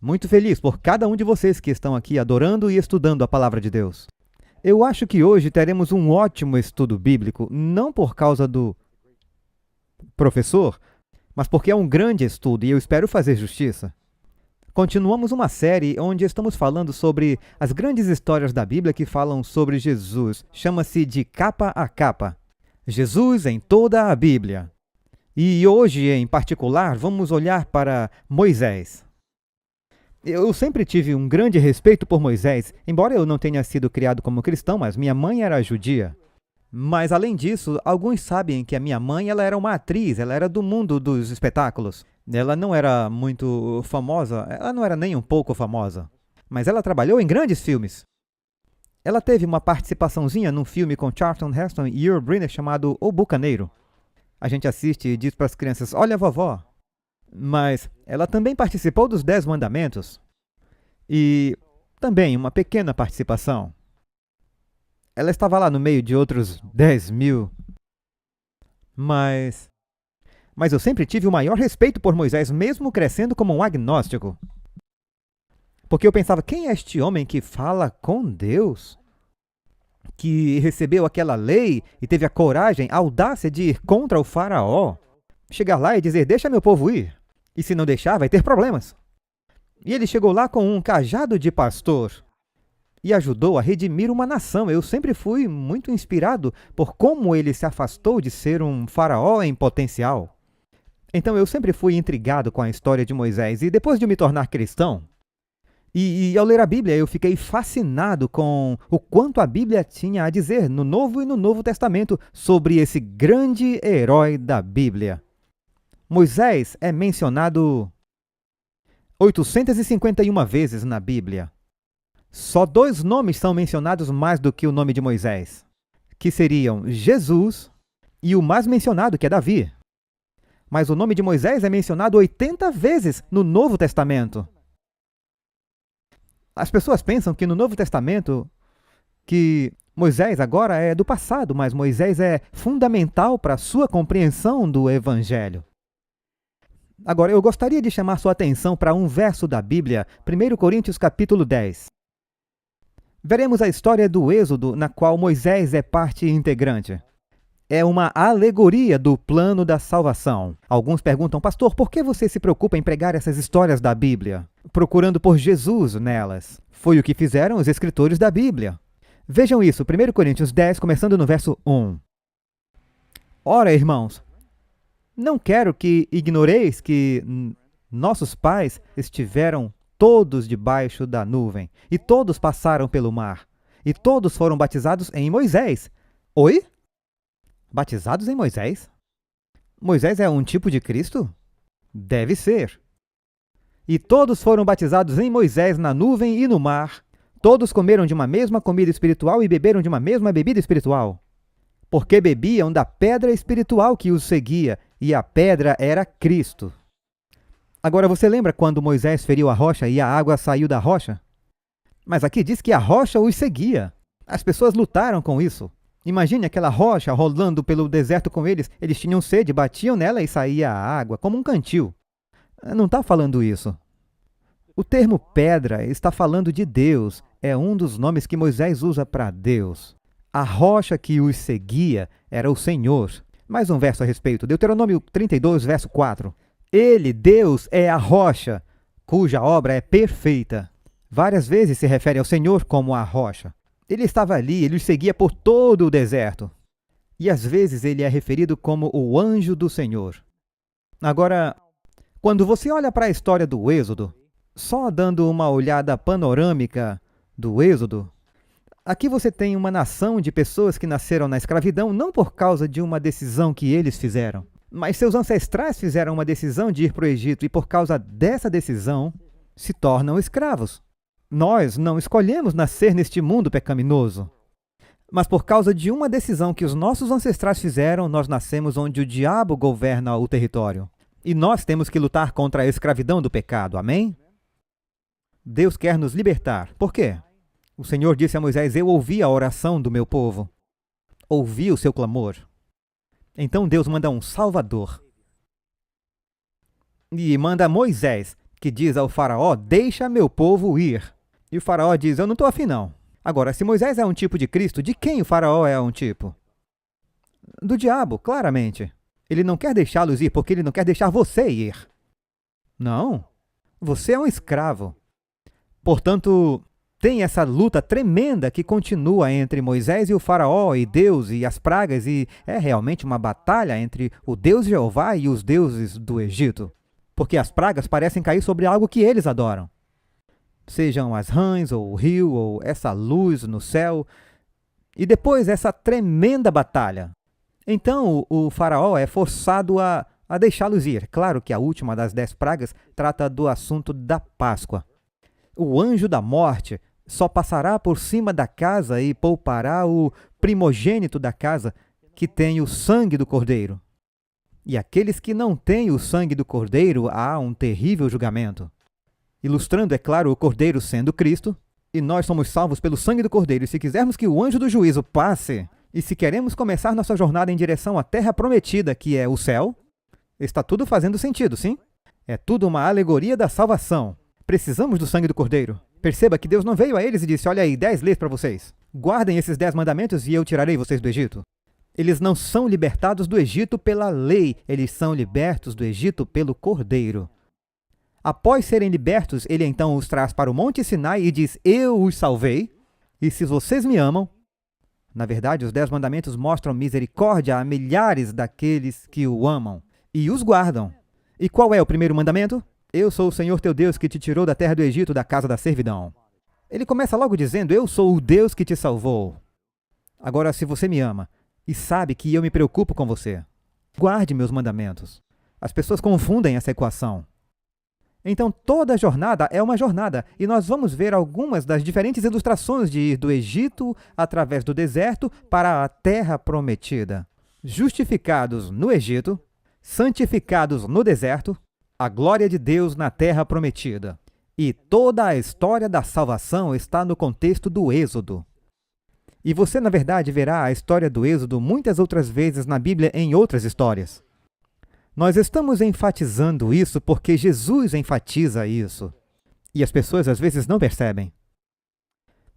muito feliz por cada um de vocês que estão aqui adorando e estudando a palavra de Deus. Eu acho que hoje teremos um ótimo estudo bíblico, não por causa do professor, mas porque é um grande estudo e eu espero fazer justiça. Continuamos uma série onde estamos falando sobre as grandes histórias da Bíblia que falam sobre Jesus. Chama-se de capa a capa. Jesus em toda a Bíblia. E hoje, em particular, vamos olhar para Moisés. Eu sempre tive um grande respeito por Moisés, embora eu não tenha sido criado como cristão, mas minha mãe era judia. Mas, além disso, alguns sabem que a minha mãe ela era uma atriz, ela era do mundo dos espetáculos. Ela não era muito famosa, ela não era nem um pouco famosa, mas ela trabalhou em grandes filmes. Ela teve uma participaçãozinha num filme com Charlton Heston e Yul Brynner chamado O Bucaneiro. A gente assiste e diz para as crianças, olha a vovó. Mas ela também participou dos 10 Mandamentos. E também uma pequena participação. Ela estava lá no meio de outros 10.000. Mas eu sempre tive o maior respeito por Moisés, mesmo crescendo como um agnóstico. Porque eu pensava, quem é este homem que fala com Deus? Que recebeu aquela lei e teve a coragem, a audácia de ir contra o faraó? Chegar lá e dizer, deixa meu povo ir. E se não deixar, vai ter problemas. E ele chegou lá com um cajado de pastor e ajudou a redimir uma nação. Eu sempre fui muito inspirado por como ele se afastou de ser um faraó em potencial. Então eu sempre fui intrigado com a história de Moisés. E depois de me tornar cristão, e ao ler a Bíblia, eu fiquei fascinado com o quanto a Bíblia tinha a dizer no Novo e no Novo Testamento sobre esse grande herói da Bíblia. Moisés é mencionado 851 vezes na Bíblia. Só 2 nomes são mencionados mais do que o nome de Moisés, que seriam Jesus e o mais mencionado, que é Davi. Mas o nome de Moisés é mencionado 80 vezes no Novo Testamento. As pessoas pensam que no Novo Testamento, que Moisés agora é do passado, mas Moisés é fundamental para a sua compreensão do Evangelho. Agora, eu gostaria de chamar sua atenção para um verso da Bíblia, 1 Coríntios capítulo 10. Veremos a história do Êxodo, na qual Moisés é parte integrante. É uma alegoria do plano da salvação. Alguns perguntam, pastor, por que você se preocupa em pregar essas histórias da Bíblia? Procurando por Jesus nelas. Foi o que fizeram os escritores da Bíblia. Vejam isso, 1 Coríntios 10, começando no verso 1. Ora, irmãos, não quero que ignoreis que nossos pais estiveram todos debaixo da nuvem, e todos passaram pelo mar, e todos foram batizados em Moisés. Oi? Batizados em Moisés? Moisés é um tipo de Cristo? Deve ser. E todos foram batizados em Moisés na nuvem e no mar. Todos comeram de uma mesma comida espiritual e beberam de uma mesma bebida espiritual. Porque bebiam da pedra espiritual que os seguia, e a pedra era Cristo. Agora, você lembra quando Moisés feriu a rocha e a água saiu da rocha? Mas aqui diz que a rocha os seguia. As pessoas lutaram com isso. Imagine aquela rocha rolando pelo deserto com eles. Eles tinham sede, batiam nela e saía a água, como um cantil. Não está falando isso. O termo pedra está falando de Deus. É um dos nomes que Moisés usa para Deus. A rocha que os seguia era o Senhor. Mais um verso a respeito. Deuteronômio 32, verso 4. Ele, Deus, é a rocha, cuja obra é perfeita. Várias vezes se refere ao Senhor como a rocha. Ele estava ali, ele os seguia por todo o deserto. E às vezes ele é referido como o anjo do Senhor. Agora, quando você olha para a história do Êxodo, só dando uma olhada panorâmica do Êxodo, aqui você tem uma nação de pessoas que nasceram na escravidão não por causa de uma decisão que eles fizeram, mas seus ancestrais fizeram uma decisão de ir para o Egito e por causa dessa decisão se tornam escravos. Nós não escolhemos nascer neste mundo pecaminoso, mas por causa de uma decisão que os nossos ancestrais fizeram, nós nascemos onde o diabo governa o território. E nós temos que lutar contra a escravidão do pecado, amém? Deus quer nos libertar. Por quê? O Senhor disse a Moisés, eu ouvi a oração do meu povo. Ouvi o seu clamor. Então Deus manda um Salvador. E manda Moisés, que diz ao faraó, deixa meu povo ir. E o faraó diz, eu não estou afim não. Agora, se Moisés é um tipo de Cristo, de quem o faraó é um tipo? Do diabo, claramente. Ele não quer deixá-los ir porque ele não quer deixar você ir. Não. Você é um escravo. Portanto, tem essa luta tremenda que continua entre Moisés e o faraó, e Deus e as pragas, e é realmente uma batalha entre o Deus Jeová e os deuses do Egito. Porque as pragas parecem cair sobre algo que eles adoram. Sejam as rãs, ou o rio, ou essa luz no céu. E depois essa tremenda batalha. Então o faraó é forçado a deixá-los ir. Claro que a última das 10 pragas trata do assunto da Páscoa. O anjo da morte só passará por cima da casa e poupará o primogênito da casa que tem o sangue do cordeiro. E aqueles que não têm o sangue do cordeiro, há um terrível julgamento. Ilustrando, é claro, o cordeiro sendo Cristo, e nós somos salvos pelo sangue do cordeiro. E se quisermos que o anjo do juízo passe, e se queremos começar nossa jornada em direção à terra prometida, que é o céu, está tudo fazendo sentido, sim? É tudo uma alegoria da salvação. Precisamos do sangue do cordeiro. Perceba que Deus não veio a eles e disse, olha aí, 10 leis para vocês. Guardem esses 10 mandamentos e eu tirarei vocês do Egito. Eles não são libertados do Egito pela lei, eles são libertos do Egito pelo cordeiro. Após serem libertos, ele então os traz para o Monte Sinai e diz, eu os salvei, e se vocês me amam, na verdade, os 10 mandamentos mostram misericórdia a milhares daqueles que o amam e os guardam. E qual é o primeiro mandamento? Eu sou o Senhor teu Deus que te tirou da terra do Egito, da casa da servidão. Ele começa logo dizendo, eu sou o Deus que te salvou. Agora, se você me ama e sabe que eu me preocupo com você, guarde meus mandamentos. As pessoas confundem essa equação. Então, toda jornada é uma jornada, e nós vamos ver algumas das diferentes ilustrações de ir do Egito através do deserto para a terra prometida. Justificados no Egito, santificados no deserto, a glória de Deus na terra prometida. E toda a história da salvação está no contexto do Êxodo. E você, na verdade, verá a história do Êxodo muitas outras vezes na Bíblia em outras histórias. Nós estamos enfatizando isso porque Jesus enfatiza isso. E as pessoas às vezes não percebem.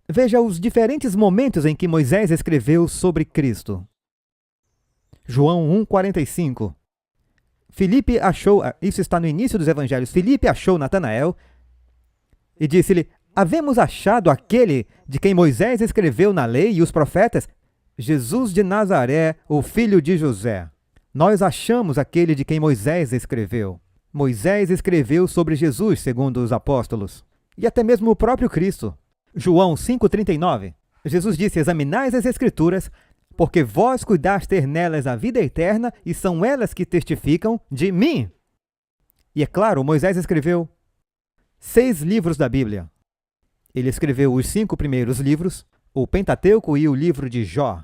Veja os diferentes momentos em que Moisés escreveu sobre Cristo. João 1,45. Filipe achou, isso está no início dos evangelhos, Filipe achou Natanael e disse-lhe, havemos achado aquele de quem Moisés escreveu na lei e os profetas, Jesus de Nazaré, o filho de José. Nós achamos aquele de quem Moisés escreveu. Moisés escreveu sobre Jesus, segundo os apóstolos, e até mesmo o próprio Cristo. João 5,39. Jesus disse, examinais as Escrituras, porque vós cuidais ter nelas a vida eterna, e são elas que testificam de mim. E é claro, Moisés escreveu 6 livros da Bíblia. Ele escreveu os 5 primeiros livros, o Pentateuco e o livro de Jó.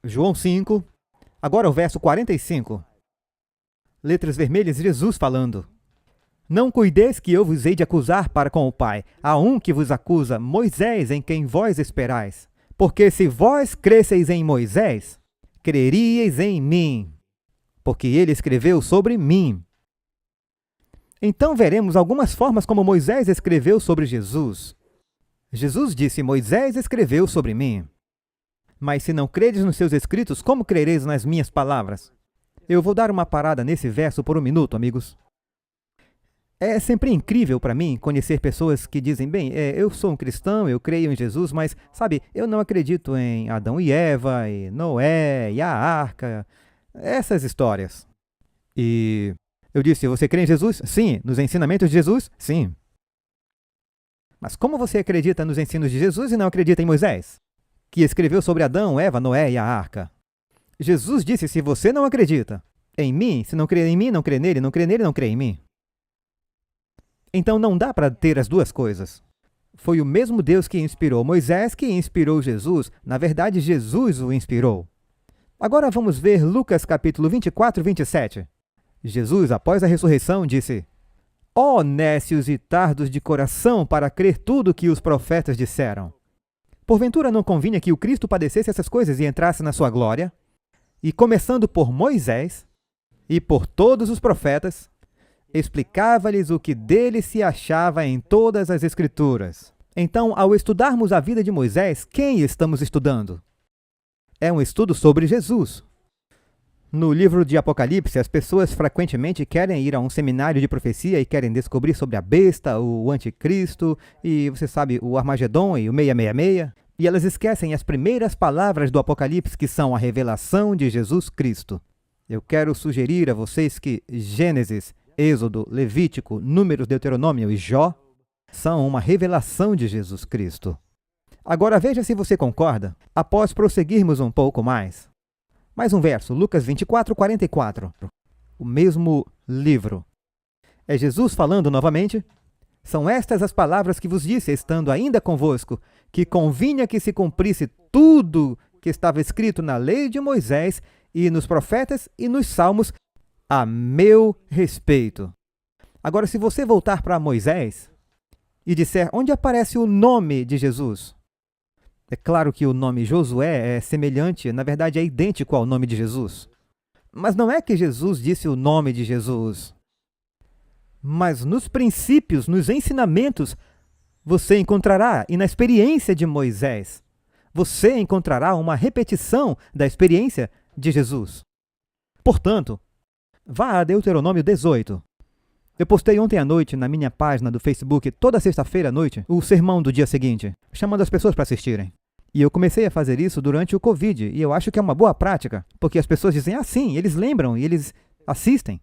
João 5, agora o verso 45. Letras vermelhas, Jesus falando. Não cuideis que eu vos hei de acusar para com o Pai. Há um que vos acusa, Moisés, em quem vós esperais. Porque se vós cresceis em Moisés, creríeis em mim, porque ele escreveu sobre mim. Então veremos algumas formas como Moisés escreveu sobre Jesus. Jesus disse, Moisés escreveu sobre mim. Mas se não credes nos seus escritos, como crereis nas minhas palavras? Eu vou dar uma parada nesse verso por um minuto, amigos. É sempre incrível para mim conhecer pessoas que dizem, bem, eu sou um cristão, eu creio em Jesus, mas, sabe, eu não acredito em Adão e Eva, e Noé, e a arca, essas histórias. E eu disse, você crê em Jesus? Sim. Nos ensinamentos de Jesus? Sim. Mas como você acredita nos ensinos de Jesus e não acredita em Moisés, que escreveu sobre Adão, Eva, Noé e a arca? Jesus disse, se você não acredita em mim, se não crê em mim, não crê nele, não crê em mim. Então não dá para ter as duas coisas. Foi o mesmo Deus que inspirou Moisés que inspirou Jesus. Na verdade, Jesus o inspirou. Agora vamos ver Lucas capítulo 24, 27. Jesus, após a ressurreição, disse, ó nécios e tardos de coração para crer tudo que os profetas disseram. Porventura não convinha que o Cristo padecesse essas coisas e entrasse na sua glória? E começando por Moisés e por todos os profetas, explicava-lhes o que dele se achava em todas as Escrituras. Então, ao estudarmos a vida de Moisés, quem estamos estudando? É um estudo sobre Jesus. No livro de Apocalipse, as pessoas frequentemente querem ir a um seminário de profecia e querem descobrir sobre a besta, o anticristo, e você sabe, o Armagedon e o 666. E elas esquecem as primeiras palavras do Apocalipse, que são a revelação de Jesus Cristo. Eu quero sugerir a vocês que Gênesis, Êxodo, Levítico, Números, Deuteronômio e Jó são uma revelação de Jesus Cristo. Agora veja se você concorda, após prosseguirmos um pouco mais. Mais um verso, Lucas 24, 44. O mesmo livro. É Jesus falando novamente. São estas as palavras que vos disse, estando ainda convosco, que convinha que se cumprisse tudo que estava escrito na lei de Moisés e nos profetas e nos salmos a meu respeito. Agora, se você voltar para Moisés e disser onde aparece o nome de Jesus, é claro que o nome Josué é semelhante, na verdade é idêntico ao nome de Jesus. Mas não é que Jesus disse o nome de Jesus. Mas nos princípios, nos ensinamentos, você encontrará, e na experiência de Moisés, você encontrará uma repetição da experiência de Jesus. Portanto, vá a Deuteronômio 18. Eu postei ontem à noite na minha página do Facebook, toda sexta-feira à noite, o sermão do dia seguinte, chamando as pessoas para assistirem. E eu comecei a fazer isso durante o Covid, e eu acho que é uma boa prática, porque as pessoas dizem, sim, eles lembram e eles assistem.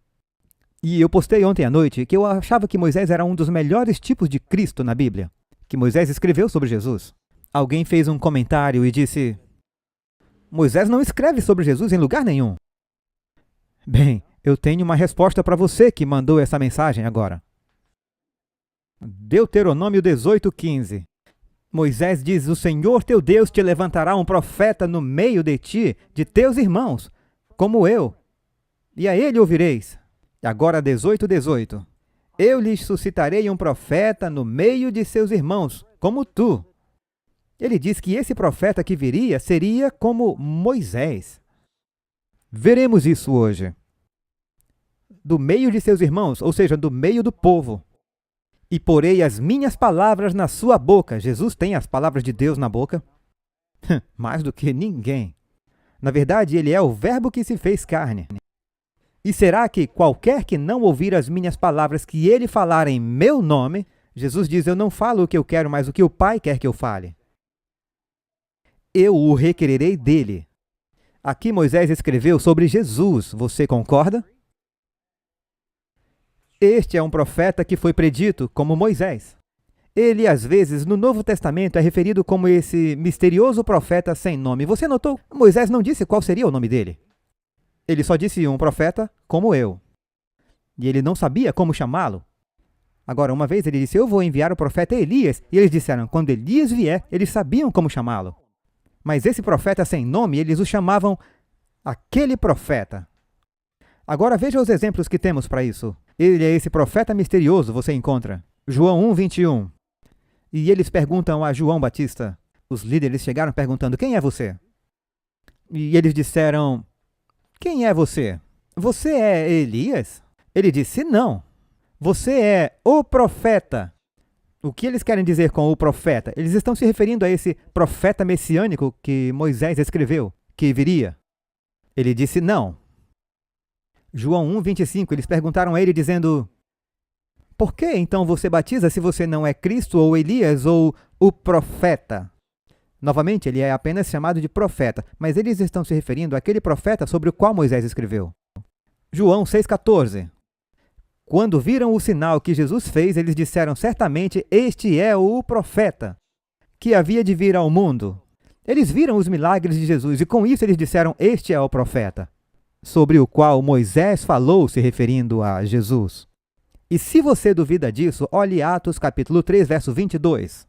E eu postei ontem à noite que eu achava que Moisés era um dos melhores tipos de Cristo na Bíblia, que Moisés escreveu sobre Jesus. Alguém fez um comentário e disse, Moisés não escreve sobre Jesus em lugar nenhum. Bem, eu tenho uma resposta para você que mandou essa mensagem agora. Deuteronômio 18, 15. Moisés diz, o Senhor teu Deus te levantará um profeta no meio de ti, de teus irmãos, como eu, e a ele ouvireis. E agora 18, 18. Eu lhes suscitarei um profeta no meio de seus irmãos, como tu. Ele diz que esse profeta que viria seria como Moisés. Veremos isso hoje. Do meio de seus irmãos, ou seja, do meio do povo. E porei as minhas palavras na sua boca. Jesus tem as palavras de Deus na boca? Mais do que ninguém. Na verdade, ele é o verbo que se fez carne. E será que qualquer que não ouvir as minhas palavras que ele falar em meu nome, Jesus diz, eu não falo o que eu quero, mas o que o Pai quer que eu fale. Eu o requererei dele. Aqui Moisés escreveu sobre Jesus, você concorda? Este é um profeta que foi predito como Moisés. Ele, às vezes, no Novo Testamento, é referido como esse misterioso profeta sem nome. Você notou? Moisés não disse qual seria o nome dele. Ele só disse um profeta como eu. E ele não sabia como chamá-lo. Agora, uma vez ele disse, eu vou enviar o profeta Elias. E eles disseram, quando Elias vier, eles sabiam como chamá-lo. Mas esse profeta sem nome, eles o chamavam aquele profeta. Agora veja os exemplos que temos para isso. Ele é esse profeta misterioso, você encontra. João 1, 21. E eles perguntam a João Batista. Os líderes chegaram perguntando, quem é você? E eles disseram, quem é você? Você é Elias? Ele disse, não. Você é o profeta. O que eles querem dizer com o profeta? Eles estão se referindo a esse profeta messiânico que Moisés escreveu, que viria. Ele disse, não. João 1, 25, eles perguntaram a ele dizendo, por que então você batiza se você não é Cristo ou Elias ou o profeta? Novamente, ele é apenas chamado de profeta, mas eles estão se referindo àquele profeta sobre o qual Moisés escreveu. João 6,14. Quando viram o sinal que Jesus fez, eles disseram, certamente este é o profeta que havia de vir ao mundo. Eles viram os milagres de Jesus e com isso eles disseram, este é o profeta, sobre o qual Moisés falou se referindo a Jesus. E se você duvida disso, olhe Atos capítulo 3, verso 22.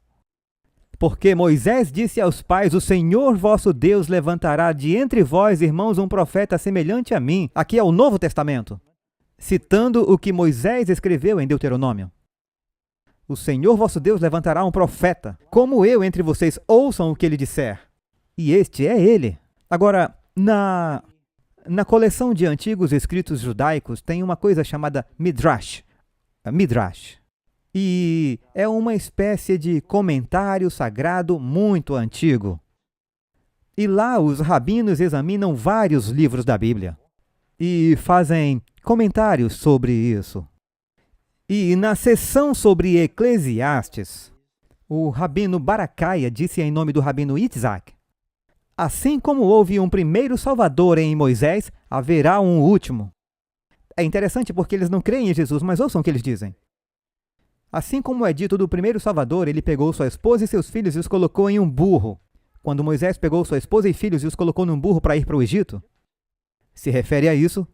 Porque Moisés disse aos pais, o Senhor vosso Deus levantará de entre vós, irmãos, um profeta semelhante a mim. Aqui é o Novo Testamento, citando o que Moisés escreveu em Deuteronômio. O Senhor vosso Deus levantará um profeta, como eu entre vocês, ouçam o que ele disser. E este é ele. Agora, na coleção de antigos escritos judaicos, tem uma coisa chamada Midrash, Midrash. E é uma espécie de comentário sagrado muito antigo. E lá os rabinos examinam vários livros da Bíblia e fazem comentários sobre isso. E na sessão sobre Eclesiastes, o rabino Baracaia disse em nome do rabino Yitzhak: assim como houve um primeiro Salvador em Moisés, haverá um último. É interessante porque eles não creem em Jesus, mas ouçam o que eles dizem. Assim como é dito do primeiro Salvador, ele pegou sua esposa e seus filhos e os colocou em um burro. Quando Moisés pegou sua esposa e filhos e os colocou num burro para ir para o Egito, se refere a isso.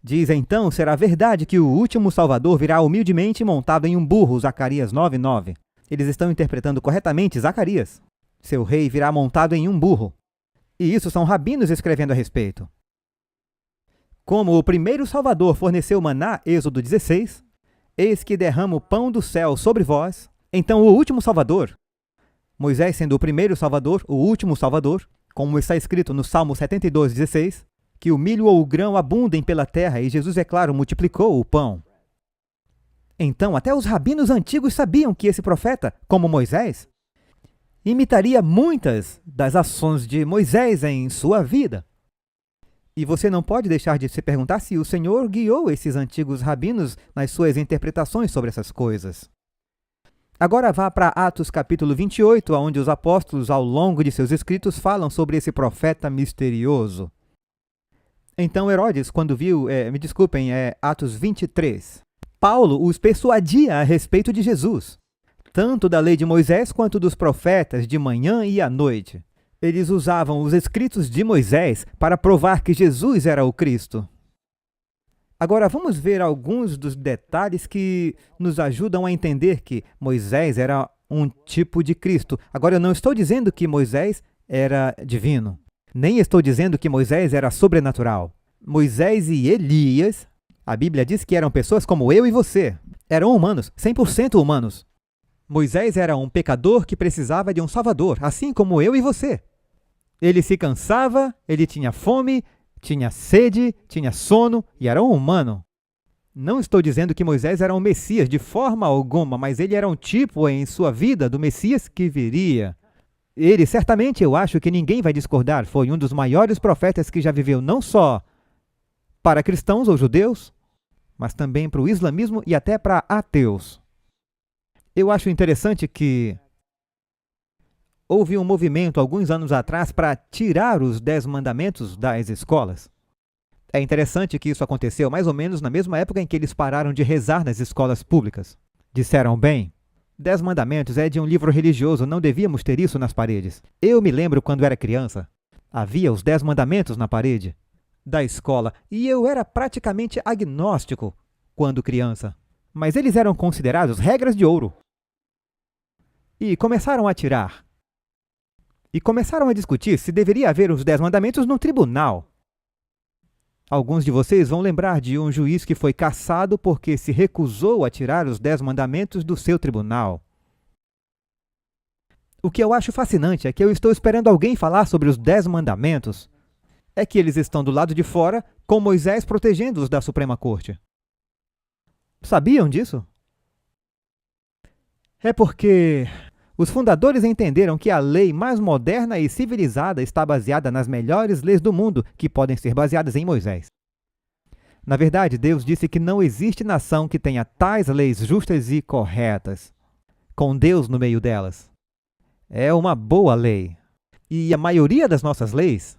Diz então, será verdade que o último Salvador virá humildemente montado em um burro, Zacarias 9:9. Eles estão interpretando corretamente Zacarias. Seu rei virá montado em um burro. E isso são rabinos escrevendo a respeito. Como o primeiro Salvador forneceu maná, Êxodo 16, eis que derrama o pão do céu sobre vós. Então o último Salvador, Moisés sendo o primeiro Salvador, o último Salvador, como está escrito no Salmo 72:16, que o milho ou o grão abundem pela terra, e Jesus, é claro, multiplicou o pão. Então, até os rabinos antigos sabiam que esse profeta, como Moisés, imitaria muitas das ações de Moisés em sua vida. E você não pode deixar de se perguntar se o Senhor guiou esses antigos rabinos nas suas interpretações sobre essas coisas. Agora vá para Atos capítulo 28, onde os apóstolos, ao longo de seus escritos, falam sobre esse profeta misterioso. Então Herodes, quando viu, Atos 23, Paulo os persuadia a respeito de Jesus, tanto da lei de Moisés quanto dos profetas de manhã e à noite. Eles usavam os escritos de Moisés para provar que Jesus era o Cristo. Agora vamos ver alguns dos detalhes que nos ajudam a entender que Moisés era um tipo de Cristo. Agora eu não estou dizendo que Moisés era divino, nem estou dizendo que Moisés era sobrenatural. Moisés e Elias, a Bíblia diz que eram pessoas como eu e você. Eram humanos, 100% humanos. Moisés era um pecador que precisava de um salvador, assim como eu e você. Ele se cansava, ele tinha fome, tinha sede, tinha sono e era um humano. Não estou dizendo que Moisés era um Messias de forma alguma, mas ele era um tipo em sua vida do Messias que viria. Ele, certamente, eu acho que ninguém vai discordar, foi um dos maiores profetas que já viveu, não só para cristãos ou judeus, mas também para o islamismo e até para ateus. Eu acho interessante que houve um movimento alguns anos atrás para tirar os 10 mandamentos das escolas. É interessante que isso aconteceu mais ou menos na mesma época em que eles pararam de rezar nas escolas públicas. Disseram bem, 10 mandamentos é de um livro religioso, não devíamos ter isso nas paredes. Eu me lembro quando era criança, havia os 10 mandamentos na parede da escola e eu era praticamente agnóstico quando criança. Mas eles eram considerados regras de ouro. E começaram a tirar. E começaram a discutir se deveria haver os 10 mandamentos no tribunal. Alguns de vocês vão lembrar de um juiz que foi cassado porque se recusou a tirar os 10 mandamentos do seu tribunal. O que eu acho fascinante é que eu estou esperando alguém falar sobre os 10 mandamentos. É que eles estão do lado de fora, com Moisés protegendo-os da Suprema Corte. Sabiam disso? É porque os fundadores entenderam que a lei mais moderna e civilizada está baseada nas melhores leis do mundo, que podem ser baseadas em Moisés. Na verdade, Deus disse que não existe nação que tenha tais leis justas e corretas, com Deus no meio delas. É uma boa lei. E a maioria das nossas leis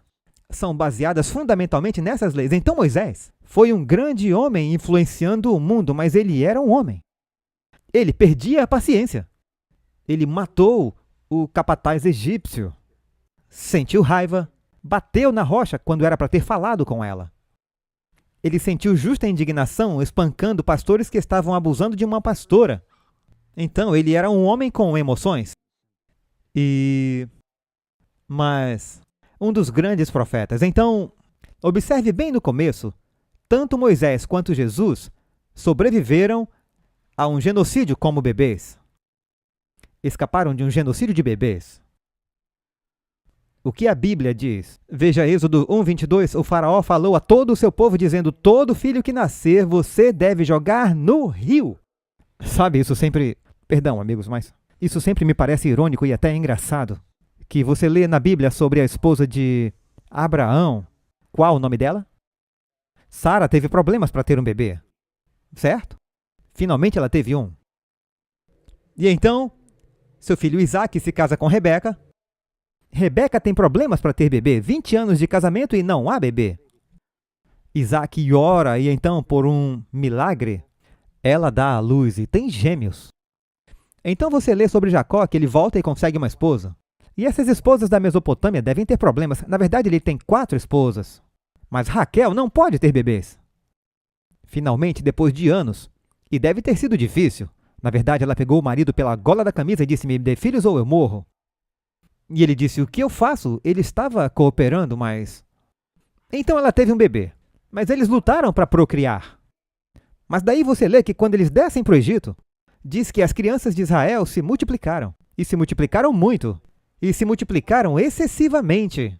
são baseadas fundamentalmente nessas leis. Então Moisés foi um grande homem influenciando o mundo, mas ele era um homem. Ele perdia a paciência. Ele matou o capataz egípcio, sentiu raiva, bateu na rocha quando era para ter falado com ela. Ele sentiu justa indignação espancando pastores que estavam abusando de uma pastora. Então, ele era um homem com emoções. Mas um dos grandes profetas. Então, observe bem no começo, tanto Moisés quanto Jesus sobreviveram a um genocídio como bebês. Escaparam de um genocídio de bebês. o que a Bíblia diz. Veja Êxodo 1:22, o faraó falou a todo o seu povo dizendo: todo filho que nascer você deve jogar no rio. Sabe, isso sempre... Perdão, amigos, mas isso sempre me parece irônico e até engraçado. Que você lê na Bíblia sobre a esposa de Abraão. Qual o nome dela? Sara teve problemas para ter um bebê, certo? Finalmente ela teve um. E então, seu filho Isaac se casa com Rebeca. Rebeca tem problemas para ter bebê, 20 anos de casamento e não há bebê. Isaac ora e então, por um milagre, ela dá à luz e tem gêmeos. Então você lê sobre Jacó que ele volta e consegue uma esposa. E essas esposas da Mesopotâmia devem ter problemas. Na verdade, ele tem 4 esposas. Mas Raquel não pode ter bebês. Finalmente, depois de anos, e deve ter sido difícil, na verdade, ela pegou o marido pela gola da camisa e disse: me dê filhos ou eu morro. E ele disse: o que eu faço? Ele estava cooperando, mas... Então ela teve um bebê. Mas eles lutaram para procriar. Mas daí você lê que quando eles descem para o Egito, diz que as crianças de Israel se multiplicaram. E se multiplicaram muito. E se multiplicaram excessivamente.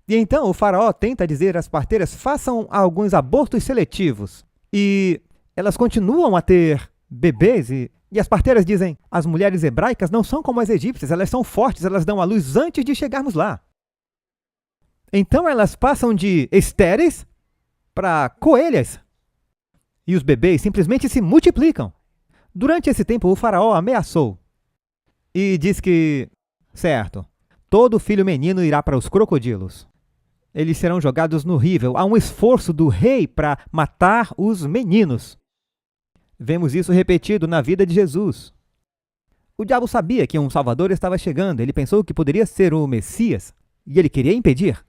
E então o faraó tenta dizer às parteiras: façam alguns abortos seletivos. E elas continuam a ter bebês e as parteiras dizem: as mulheres hebraicas não são como as egípcias, elas são fortes, elas dão à luz antes de chegarmos lá. Então elas passam de estéreis para coelhas. E os bebês simplesmente se multiplicam. Durante esse tempo o faraó ameaçou e diz que, certo, todo filho menino irá para os crocodilos. Eles serão jogados no rio. Há um esforço do rei para matar os meninos. Vemos isso repetido na vida de Jesus. O diabo sabia que um Salvador estava chegando. Ele pensou que poderia ser o Messias e ele queria impedir.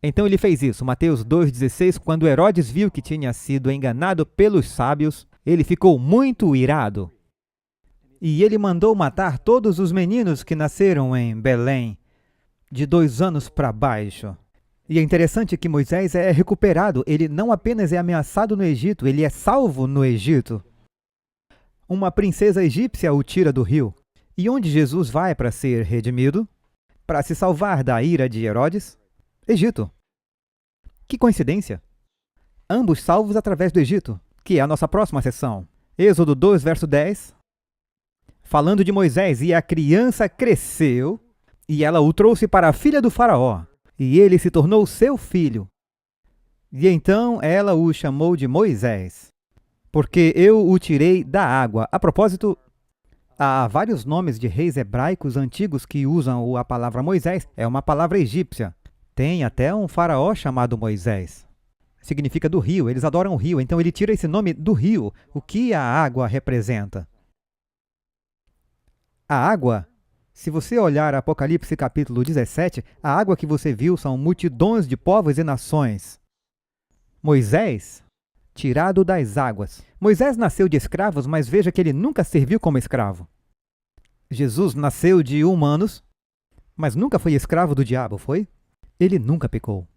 Então ele fez isso. Mateus 2,16, quando Herodes viu que tinha sido enganado pelos sábios, ele ficou muito irado. E ele mandou matar todos os meninos que nasceram em Belém, de 2 anos para baixo. E é interessante que Moisés é recuperado. Ele não apenas é ameaçado no Egito, ele é salvo no Egito. Uma princesa egípcia o tira do rio. E onde Jesus vai para ser redimido? Para se salvar da ira de Herodes? Egito. Que coincidência! Ambos salvos através do Egito, que é a nossa próxima sessão. Êxodo 2, verso 10. Falando de Moisés: e a criança cresceu, e ela o trouxe para a filha do faraó, e ele se tornou seu filho. E então ela o chamou de Moisés, porque eu o tirei da água. A propósito, há vários nomes de reis hebraicos antigos que usam a palavra Moisés. É uma palavra egípcia. Tem até um faraó chamado Moisés. Significa do rio, eles adoram o rio, então ele tira esse nome do rio. O que a água representa? A água, se você olhar Apocalipse capítulo 17, a água que você viu são multidões de povos e nações. Moisés, tirado das águas. Moisés nasceu de escravos, mas veja que ele nunca serviu como escravo. Jesus nasceu de humanos, mas nunca foi escravo do diabo, foi? Ele nunca pecou.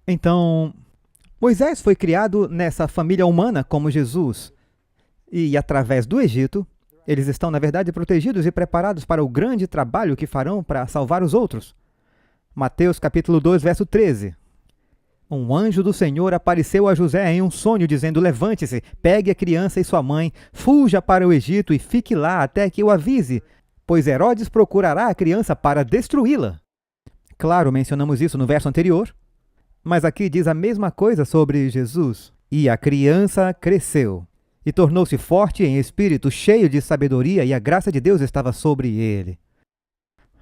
Então, Moisés foi criado nessa família humana como Jesus. E através do Egito, eles estão, na verdade, protegidos e preparados para o grande trabalho que farão para salvar os outros. Mateus capítulo 2, verso 13. Um anjo do Senhor apareceu a José em um sonho, dizendo: levante-se, pegue a criança e sua mãe, fuja para o Egito e fique lá até que eu avise, pois Herodes procurará a criança para destruí-la. Claro, mencionamos isso no verso anterior, mas aqui diz a mesma coisa sobre Jesus. E a criança cresceu e tornou-se forte em espírito, cheio de sabedoria, e a graça de Deus estava sobre ele.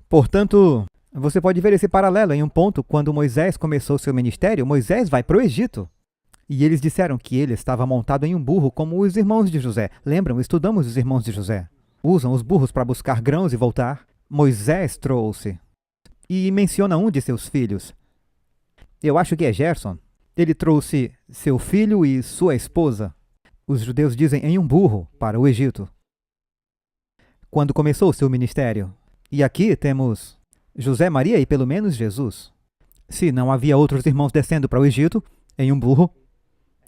Portanto, você pode ver esse paralelo em um ponto. Quando Moisés começou seu ministério, Moisés vai para o Egito. E eles disseram que ele estava montado em um burro, como os irmãos de José. Lembram? Estudamos os irmãos de José. Usam os burros para buscar grãos e voltar. Moisés trouxe. E menciona um de seus filhos. Eu acho que é Gerson. Ele trouxe seu filho e sua esposa. Os judeus dizem em um burro para o Egito. Quando começou seu ministério. E aqui temos José, Maria e pelo menos Jesus. Se não havia outros irmãos descendo para o Egito em um burro,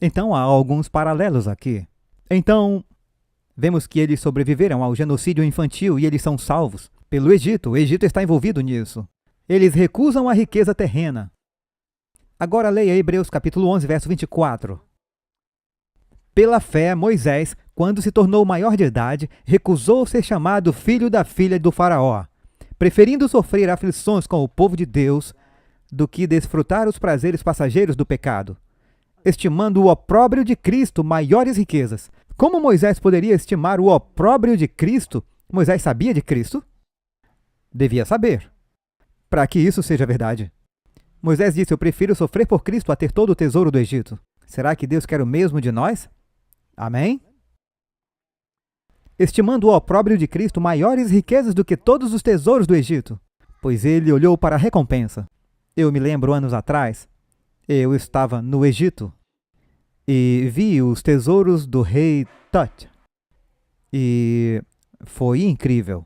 então há alguns paralelos aqui. Então, Vemos que eles sobreviveram ao genocídio infantil e eles são salvos pelo Egito. O Egito está envolvido nisso. Eles recusam a riqueza terrena. Agora leia Hebreus capítulo 11, verso 24. Pela fé, Moisés, quando se tornou maior de idade, recusou ser chamado filho da filha do faraó, preferindo sofrer aflições com o povo de Deus do que desfrutar os prazeres passageiros do pecado, estimando o opróbrio de Cristo maiores riquezas. Como Moisés poderia estimar o opróbrio de Cristo? Moisés sabia de Cristo? Devia saber, para que isso seja verdade. Moisés disse: eu prefiro sofrer por Cristo a ter todo o tesouro do Egito. Será que Deus quer o mesmo de nós? Amém? Estimando o opróbrio de Cristo maiores riquezas do que todos os tesouros do Egito, pois ele olhou para a recompensa. Eu me lembro, anos atrás, eu estava no Egito e vi os tesouros do rei Tut. E foi incrível.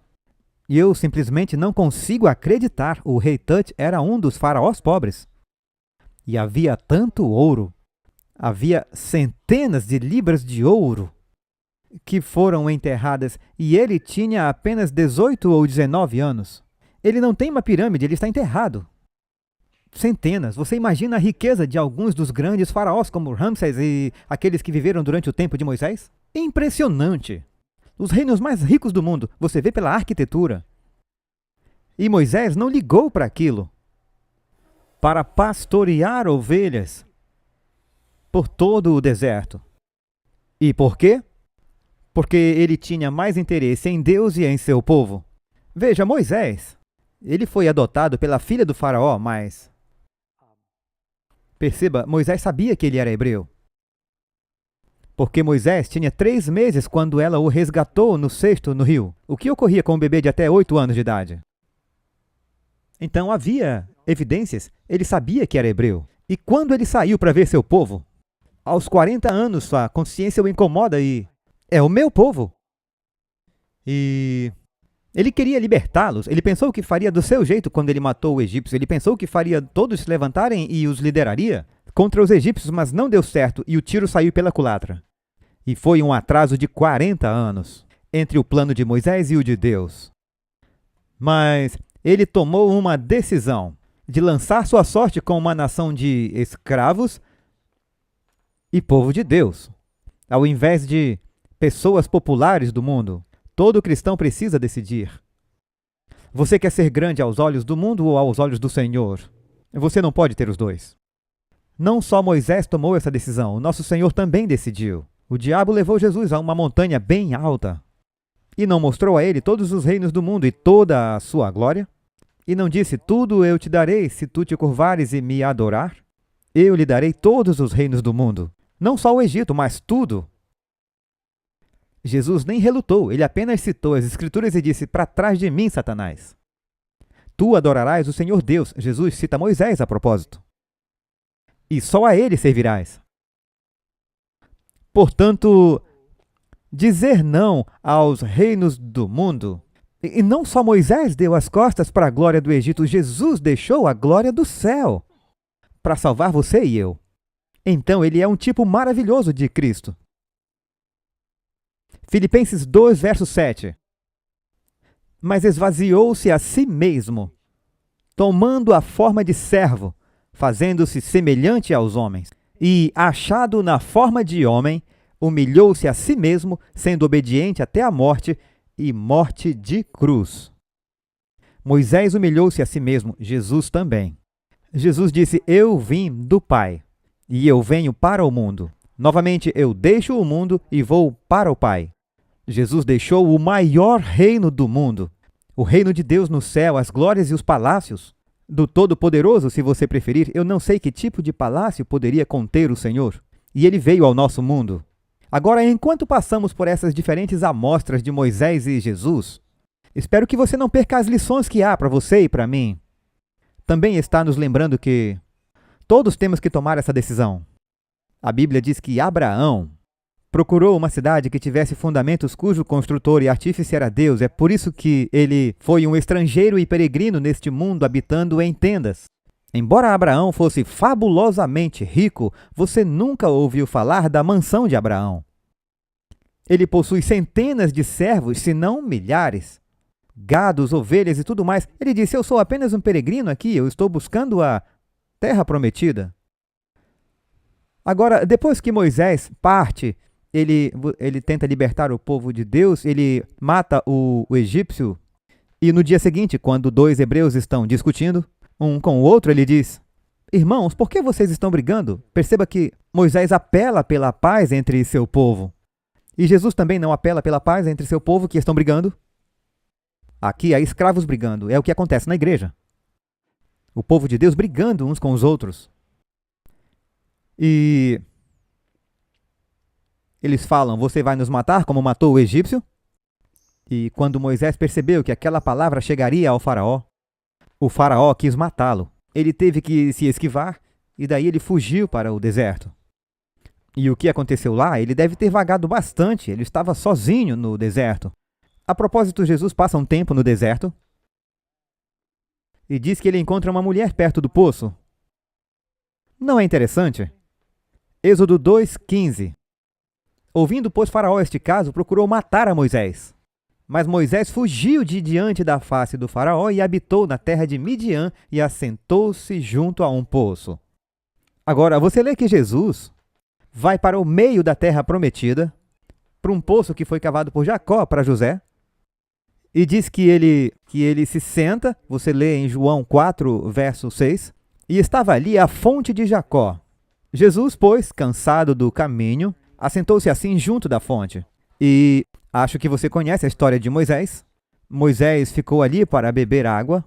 E eu simplesmente não consigo acreditar. O rei Tut era um dos faraós pobres. E havia tanto ouro. Havia centenas de libras de ouro que foram enterradas. E ele tinha apenas 18 ou 19 anos. Ele não tem uma pirâmide, ele está enterrado. Centenas. Você imagina a riqueza de alguns dos grandes faraós, como Ramsés e aqueles que viveram durante o tempo de Moisés? Impressionante! Os reinos mais ricos do mundo, você vê pela arquitetura. E Moisés não ligou para aquilo. Para pastorear ovelhas por todo o deserto. E por quê? Porque ele tinha mais interesse em Deus e em seu povo. Veja, Moisés, ele foi adotado pela filha do faraó, mas... Perceba, Moisés sabia que ele era hebreu. Porque Moisés tinha 3 meses quando ela o resgatou no cesto no rio. O que ocorria com um bebê de até 8 anos de idade? Então havia evidências, ele sabia que era hebreu. E quando ele saiu para ver seu povo, aos 40 anos sua consciência o incomoda e... é o meu povo. E... ele queria libertá-los. Ele pensou que faria do seu jeito quando ele matou o egípcio. Ele pensou que faria todos se levantarem e os lideraria contra os egípcios, mas não deu certo e o tiro saiu pela culatra. E foi um atraso de 40 anos entre o plano de Moisés e o de Deus. Mas ele tomou uma decisão de lançar sua sorte com uma nação de escravos e povo de Deus, ao invés de pessoas populares do mundo. Todo cristão precisa decidir. Você quer ser grande aos olhos do mundo ou aos olhos do Senhor? Você não pode ter os dois. Não só Moisés tomou essa decisão, o nosso Senhor também decidiu. O diabo levou Jesus a uma montanha bem alta e não mostrou a ele todos os reinos do mundo e toda a sua glória? E não disse: tudo eu te darei se tu te curvares e me adorar? Eu lhe darei todos os reinos do mundo. Não só o Egito, mas tudo. Jesus nem relutou, ele apenas citou as Escrituras e disse: para trás de mim, Satanás. Tu adorarás o Senhor Deus. Jesus cita Moisés a propósito. E só a ele servirás. Portanto, dizer não aos reinos do mundo. E não só Moisés deu as costas para a glória do Egito, Jesus deixou a glória do céu para salvar você e eu. Então ele é um tipo maravilhoso de Cristo. Filipenses 2, verso 7. Mas esvaziou-se a si mesmo, tomando a forma de servo, fazendo-se semelhante aos homens. E, achado na forma de homem, humilhou-se a si mesmo, sendo obediente até a morte e morte de cruz. Moisés humilhou-se a si mesmo, Jesus também. Jesus disse: eu vim do Pai, e eu venho para o mundo. Novamente, eu deixo o mundo e vou para o Pai. Jesus deixou o maior reino do mundo, o reino de Deus no céu, as glórias e os palácios do Todo-Poderoso, se você preferir. Eu não sei que tipo de palácio poderia conter o Senhor. E ele veio ao nosso mundo. Agora, enquanto passamos por essas diferentes amostras de Moisés e Jesus, espero que você não perca as lições que há para você e para mim. Também está nos lembrando que todos temos que tomar essa decisão. A Bíblia diz que Abraão procurou uma cidade que tivesse fundamentos cujo construtor e artífice era Deus. É por isso que ele foi um estrangeiro e peregrino neste mundo, habitando em tendas. Embora Abraão fosse fabulosamente rico, você nunca ouviu falar da mansão de Abraão. Ele possui centenas de servos, se não milhares, gados, ovelhas e tudo mais. Ele disse: eu sou apenas um peregrino aqui, eu estou buscando a terra prometida. Agora, depois que Moisés parte, ele tenta libertar o povo de Deus, ele mata o egípcio, e no dia seguinte, quando dois hebreus estão discutindo, um com o outro, ele diz: irmãos, por que vocês estão brigando? Perceba que Moisés apela pela paz entre seu povo. E Jesus também não apela pela paz entre seu povo que estão brigando. Aqui há escravos brigando. É o que acontece na igreja. O povo de Deus brigando uns com os outros. E eles falam: você vai nos matar como matou o egípcio? E quando Moisés percebeu que aquela palavra chegaria ao faraó, o faraó quis matá-lo. Ele teve que se esquivar e daí ele fugiu para o deserto. E o que aconteceu lá? Ele deve ter vagado bastante. Ele estava sozinho no deserto. A propósito, Jesus passa um tempo no deserto e diz que ele encontra uma mulher perto do poço. Não é interessante? Êxodo 2:15. Ouvindo, pois, Faraó este caso, procurou matar a Moisés. Mas Moisés fugiu de diante da face do Faraó e habitou na terra de Midian e assentou-se junto a um poço. Agora, você lê que Jesus vai para o meio da terra prometida, para um poço que foi cavado por Jacó para José, e diz que ele se senta, você lê em João 4, verso 6, e estava ali a fonte de Jacó. Jesus, pois, cansado do caminho, assentou-se assim junto da fonte. E acho que você conhece a história de Moisés. Moisés ficou ali para beber água.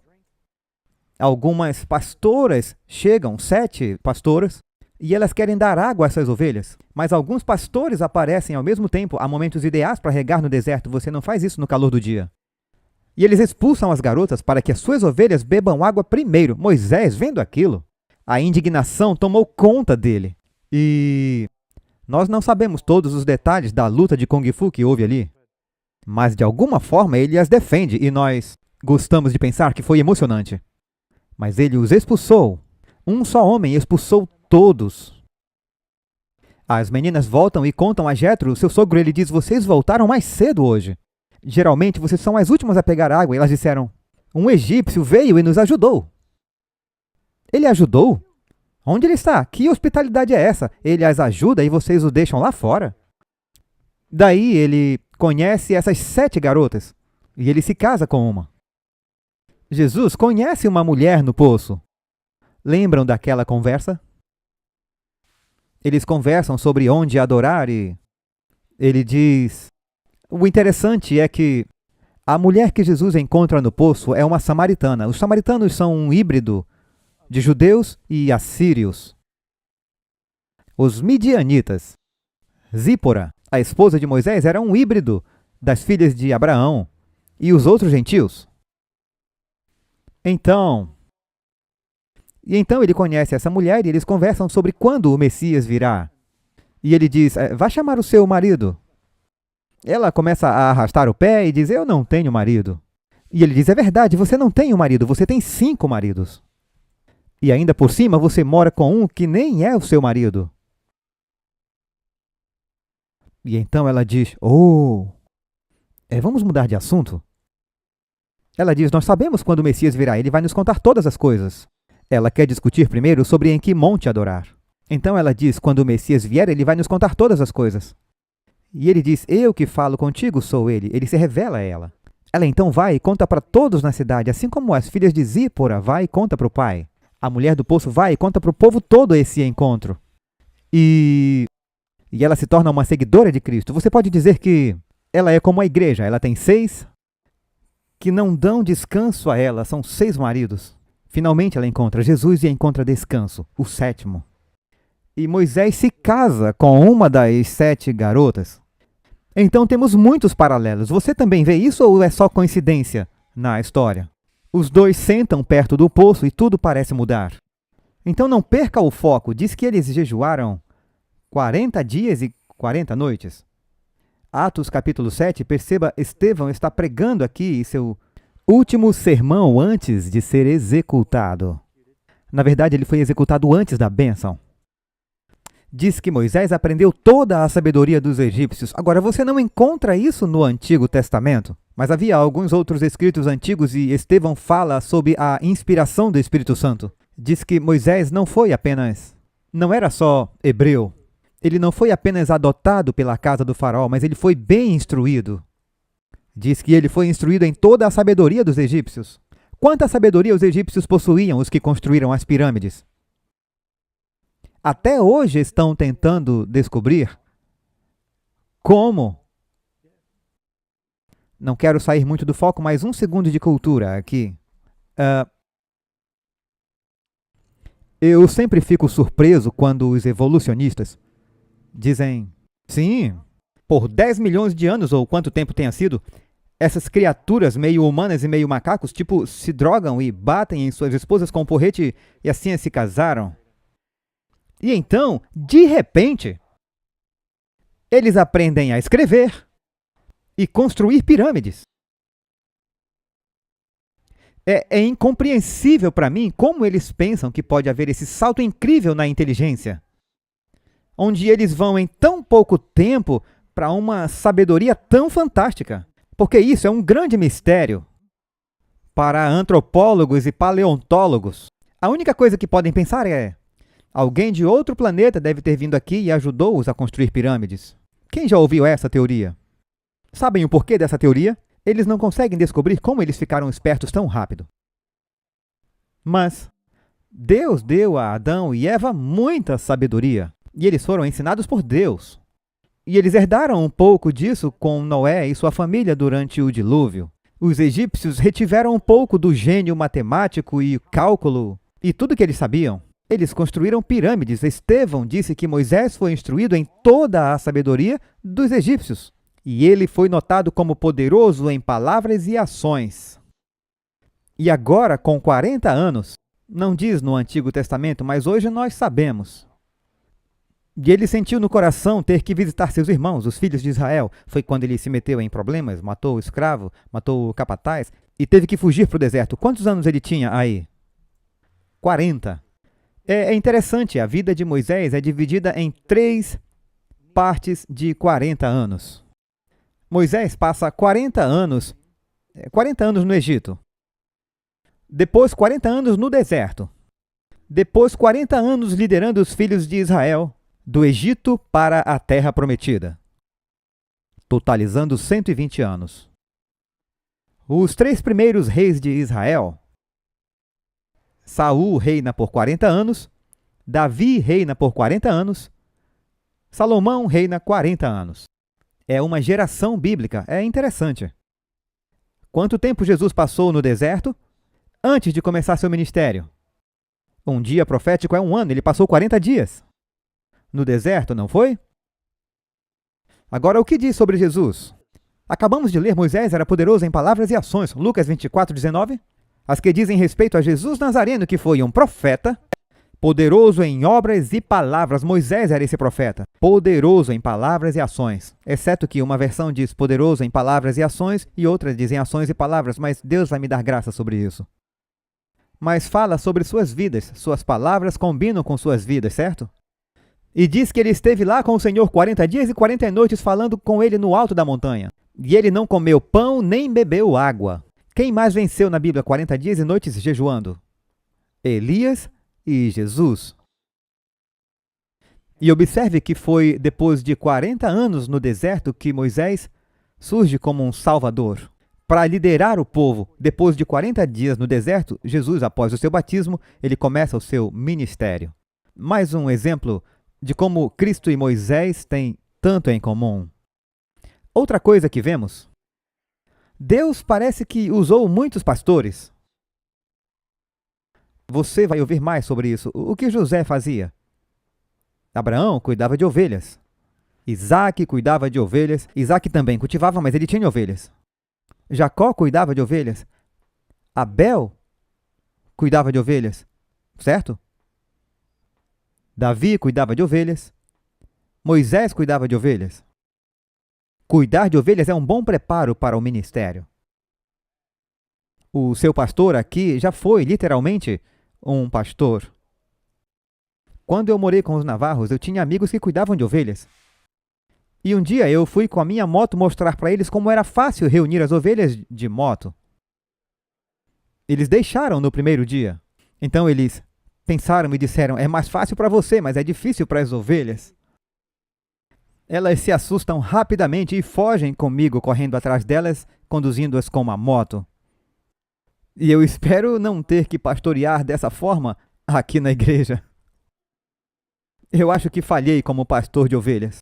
Algumas pastoras chegam, 7 pastoras, e elas querem dar água a essas ovelhas. Mas alguns pastores aparecem ao mesmo tempo. Há momentos ideais para regar no deserto. Você não faz isso no calor do dia. E eles expulsam as garotas para que as suas ovelhas bebam água primeiro. Moisés, vendo aquilo, a indignação tomou conta dele. E nós não sabemos todos os detalhes da luta de Kung Fu que houve ali. Mas de alguma forma ele as defende e nós gostamos de pensar que foi emocionante. Mas ele os expulsou. Um só homem expulsou todos. As meninas voltam e contam a Jetro, seu sogro. Ele diz: vocês voltaram mais cedo hoje. Geralmente vocês são as últimas a pegar água. E elas disseram: um egípcio veio e nos ajudou. Ele ajudou? Onde ele está? Que hospitalidade é essa? Ele as ajuda e vocês o deixam lá fora? Daí ele conhece essas 7 garotas e ele se casa com uma. Jesus conhece uma mulher no poço. Lembram daquela conversa? Eles conversam sobre onde adorar e ele diz: o interessante é que a mulher que Jesus encontra no poço é uma samaritana. Os samaritanos são um híbrido de judeus e assírios. Os midianitas. Zípora, a esposa de Moisés, era um híbrido das filhas de Abraão e os outros gentios. Então ele conhece essa mulher e eles conversam sobre quando o Messias virá. E ele diz: vá chamar o seu marido. Ela começa a arrastar o pé e diz: eu não tenho marido. E ele diz: é verdade, você não tem um marido, você tem 5 maridos. E ainda por cima você mora com um que nem é o seu marido. E então ela diz: vamos mudar de assunto? Ela diz: nós sabemos quando o Messias virá, ele vai nos contar todas as coisas. Ela quer discutir primeiro sobre em que monte adorar. Então ela diz: quando o Messias vier, ele vai nos contar todas as coisas. E ele diz: eu que falo contigo sou ele. Ele se revela a ela. Ela então vai e conta para todos na cidade, assim como as filhas de Zípora vai e conta para o pai. A mulher do poço vai e conta para o povo todo esse encontro. E ela se torna uma seguidora de Cristo. Você pode dizer que ela é como a igreja. Ela tem 6 que não dão descanso a ela. São 6 maridos. Finalmente ela encontra Jesus e encontra descanso, o 7º. E Moisés se casa com uma das 7 garotas. Então temos muitos paralelos. Você também vê isso ou é só coincidência na história? Os dois sentam perto do poço e tudo parece mudar. Então não perca o foco. Diz que eles jejuaram 40 dias e 40 noites. Atos capítulo 7, perceba, Estevão está pregando aqui seu último sermão antes de ser executado. Na verdade, ele foi executado antes da bênção. diz que Moisés aprendeu toda a sabedoria dos egípcios. Agora, você não encontra isso no Antigo Testamento, mas havia alguns outros escritos antigos e Estevão fala sobre a inspiração do Espírito Santo. Diz que Moisés não era só hebreu. Ele não foi apenas adotado pela casa do faraó, mas ele foi bem instruído. Diz que ele foi instruído em toda a sabedoria dos egípcios. Quanta sabedoria os egípcios possuíam, os que construíram as pirâmides? Até hoje estão tentando descobrir como. Não quero sair muito do foco, mas um segundo de cultura aqui. Eu sempre fico surpreso quando os evolucionistas dizem, sim, por 10 milhões de anos, ou quanto tempo tenha sido, essas criaturas meio humanas e meio macacos, se drogam e batem em suas esposas com um porrete e assim se casaram. E então, de repente, eles aprendem a escrever e construir pirâmides. É incompreensível para mim como eles pensam que pode haver esse salto incrível na inteligência, onde eles vão em tão pouco tempo para uma sabedoria tão fantástica. Porque isso é um grande mistério para antropólogos e paleontólogos. A única coisa que podem pensar é: alguém de outro planeta deve ter vindo aqui e ajudou-os a construir pirâmides. Quem já ouviu essa teoria? Sabem o porquê dessa teoria? Eles não conseguem descobrir como eles ficaram espertos tão rápido. Mas Deus deu a Adão e Eva muita sabedoria, e eles foram ensinados por Deus. E eles herdaram um pouco disso com Noé e sua família durante o dilúvio. Os egípcios retiveram um pouco do gênio matemático e cálculo e tudo que eles sabiam. Eles construíram pirâmides. Estevão disse que Moisés foi instruído em toda a sabedoria dos egípcios. E ele foi notado como poderoso em palavras e ações. E agora, com 40 anos, não diz no Antigo Testamento, mas hoje nós sabemos. E ele sentiu no coração ter que visitar seus irmãos, os filhos de Israel. Foi quando ele se meteu em problemas, matou o escravo, matou o capataz e teve que fugir para o deserto. Quantos anos ele tinha aí? 40. É interessante, a vida de Moisés é dividida em 3 partes de 40 anos. Moisés passa 40 anos no Egito. Depois 40 anos no deserto. Depois 40 anos liderando os filhos de Israel do Egito para a Terra Prometida, totalizando 120 anos. Os 3 primeiros reis de Israel, Saul reina por 40 anos, Davi reina por 40 anos, Salomão reina 40 anos. É uma geração bíblica, é interessante. Quanto tempo Jesus passou no deserto antes de começar seu ministério? Um dia profético é 1 ano, ele passou 40 dias. No deserto, não foi? Agora, o que diz sobre Jesus? Acabamos de ler, Moisés era poderoso em palavras e ações. Lucas 24:19. As que dizem respeito a Jesus Nazareno, que foi um profeta, poderoso em obras e palavras. Moisés era esse profeta, poderoso em palavras e ações. Exceto que uma versão diz poderoso em palavras e ações e outra dizem ações e palavras, mas Deus vai me dar graça sobre isso. Mas fala sobre suas vidas, suas palavras combinam com suas vidas, certo? E diz que ele esteve lá com o Senhor 40 dias e 40 noites falando com ele no alto da montanha. E ele não comeu pão nem bebeu água. Quem mais venceu na Bíblia 40 dias e noites jejuando? Elias e Jesus. E observe que foi depois de 40 anos no deserto que Moisés surge como um salvador. Para liderar o povo, depois de 40 dias no deserto, Jesus, após o seu batismo, ele começa o seu ministério. Mais um exemplo de como Cristo e Moisés têm tanto em comum. Outra coisa que vemos, Deus parece que usou muitos pastores. Você vai ouvir mais sobre isso. O que José fazia? Abraão cuidava de ovelhas. Isaac cuidava de ovelhas. Isaac também cultivava, mas ele tinha ovelhas. Jacó cuidava de ovelhas. Abel cuidava de ovelhas, certo? Davi cuidava de ovelhas. Moisés cuidava de ovelhas. Cuidar de ovelhas é um bom preparo para o ministério. O seu pastor aqui já foi, literalmente, um pastor. Quando eu morei com os navarros, eu tinha amigos que cuidavam de ovelhas. E um dia eu fui com a minha moto mostrar para eles como era fácil reunir as ovelhas de moto. Eles deixaram no primeiro dia. Então eles pensaram e disseram: é mais fácil para você, mas é difícil para as ovelhas. Elas se assustam rapidamente e fogem comigo, correndo atrás delas, conduzindo-as com uma moto. E eu espero não ter que pastorear dessa forma aqui na igreja. Eu acho que falhei como pastor de ovelhas.